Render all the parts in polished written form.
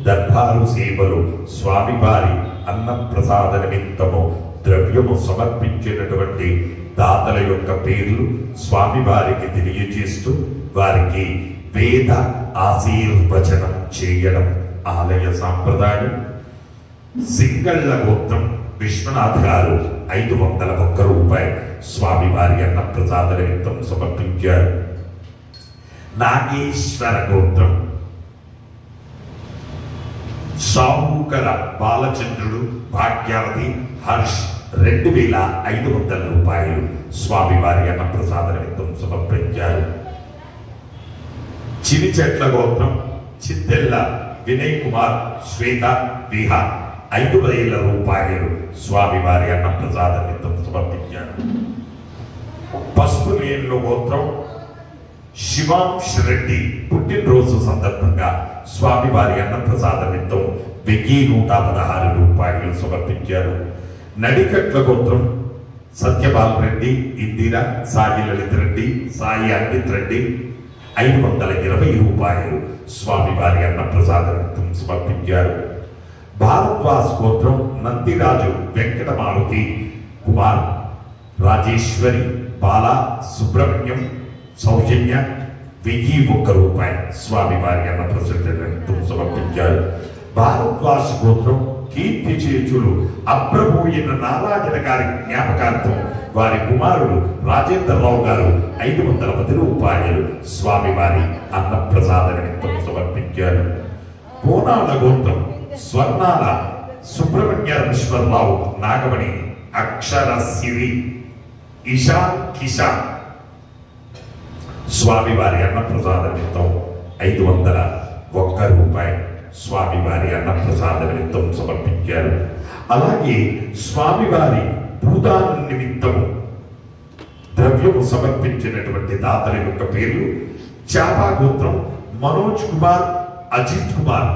దర్బారు సేవలు స్వామివారి అన్నప్రసాద నిమిత్తము ద్రవ్యము సమర్పించినటువంటి దాతల యొక్క పేర్లు స్వామివారికి తెలియజేస్తూ వారికి వేద ఆశీర్వచనం చేయడం ఆలయ సాంప్రదాయం. సింగళ్ళ గోత్రం విశ్వనాథ్ గారు 501 రూపాయలు స్వామివారి అన్నప్రసాద నిమిత్తం సమర్పించారు. నాగేశ్వర గోత్రం సాహుకర బాలచంద్రుడు, భాగ్యావతి, హర్ష్ 2500 రూపాయలు స్వామివారి అన్నప్రసాద నిమిత్తం సమర్పించారు. చినిచెట్ల గోత్రం చిత్తెల్ల వినయ్ కుమార్, శ్వేత, విహార్ 5000 రూపాయలు స్వామివారి అన్నప్రసాద నిమిత్తం సమర్పించారు. పసుపు నీళ్ళ గోత్రం శివాంశ్ రెడ్డి పుట్టినరోజు సందర్భంగా స్వామివారి అన్నప్రసాద నిమిత్తం 1116 రూపాయలు సమర్పించారు. నడికట్ల గోత్రం సత్యపాల్ రెడ్డి, ఇందిరా, సాయి లలిత్ రెడ్డి, సాయి అన్విత్ రెడ్డి 520 రూపాయలు స్వామివారి అన్నప్రసాద నిమిత్తం సమర్పించారు. భారద్వాజ్ గోత్రం నందిరాజు, వెంకటమారుతి, కుమార్, రాజేశ్వరి, బాల, సుబ్రహ్మణ్యం, సౌజన్య 1001 రూపాయలు స్వామివారి అన్నప్రసాద నిమిత్తం సమర్పించారు. భారద్వాజ్ గోత్రం కీర్తి చేచులు అప్రభూయిన నారాయణ గారి జ్ఞాపకార్థం వారి కుమారుడు రాజేంద్రరావు గారు 510 రూపాయలు స్వామివారి అన్నప్రసాద నిమిత్తం సమర్పించారు. కోనాల గోత్రం స్వర్ణాల సుబ్రహ్మణ్యేశ్వరరావు, నాగమణి, అక్షర సిరి, ఇషాన్, కిషాన్ స్వామివారి అన్నప్రసాద నిమిత్తం 501 రూపాయలు స్వామివారి అన్నప్రసాద నిమిత్తం సమర్పించారు. అలాగే స్వామివారి భూదాన నిమిత్తము ద్రవ్యము సమర్పించినటువంటి దాతల యొక్క పేర్లు చాపా గోత్రం మనోజ్ కుమార్, అజిత్ కుమార్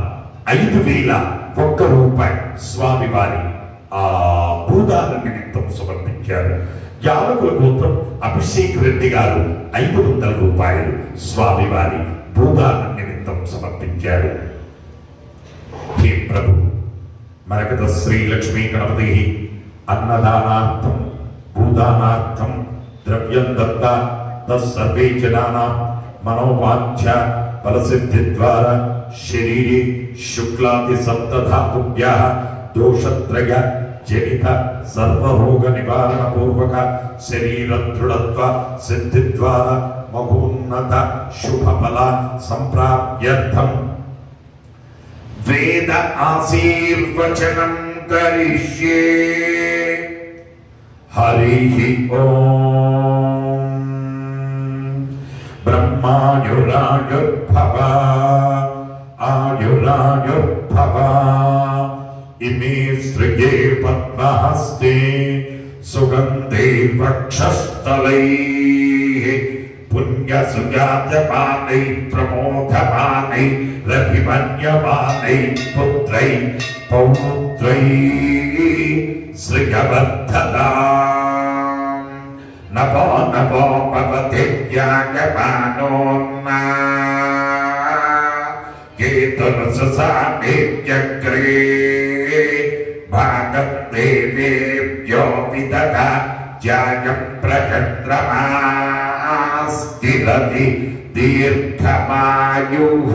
5001 రూపాయలు స్వామివారి భూదాన నిమిత్తం సమర్పించారు. యాలకుల గోత్రం అభిషేక్ రెడ్డి గారు 500 రూపాయలు స్వామివారి భూదాన నిమిత్తం సమర్పించారు. హే ప్రభు, మరకత శ్రీ లక్ష్మీ గణపతి అన్నదానార్థం భూదానార్థం ద్రవ్యం దత్త తస్సర్వే జనానాం మనోవాంఛ ఫలసిద్ధి ద్వారా శరీరే శుక్లాది సప్తధాతుభ్యః దోషత్రయ జనిత సర్వరోగ నివారణ పూర్వక శరీర దృఢత్వ సిద్ధి ద్వారా మహోన్నత శుభఫల సంప్రాప్త్యర్థం వేద ఆశీర్వచనం కరిష్యే. హరి ఓం. బ్రహ్మాయురాయుర్భవ ఆయురాయుర్భవ ఇమే సృజే పద్మహస్తే సుగంధే వక్షస్థలైః పుణ్యసుజాతమానై ప్రమోదమానై రభిమన్యమానై పుత్రై పౌత్రై శ్రియవర్ధతాం. నవో నవో భవతి జ్ఞాయమానోన్నా కేతుర్ససామేత్యగ్రే భాగం దేవేభ్యో విదధా జ్ఞాయం ప్రచంద్రమాస్తిరతి దీర్ఘమాయుః.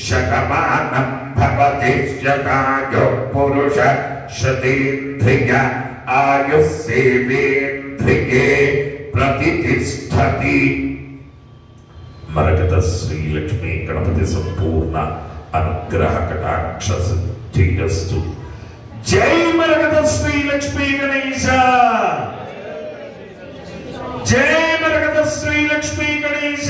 శతమానం భవతి శతాయు పురుష శతేంద్రియ ఆయుస్సేవేంద్రియే ప్రతిష్ఠతి. మరకత శ్రీ లక్ష్మీ గణపతి సంపూర్ణ అనుగ్రహ కటాక్ష సిద్ధిరస్తు. జై మరకత శ్రీ లక్ష్మీ గణేశ. జై మరకత శ్రీ లక్ష్మీ గణేశ.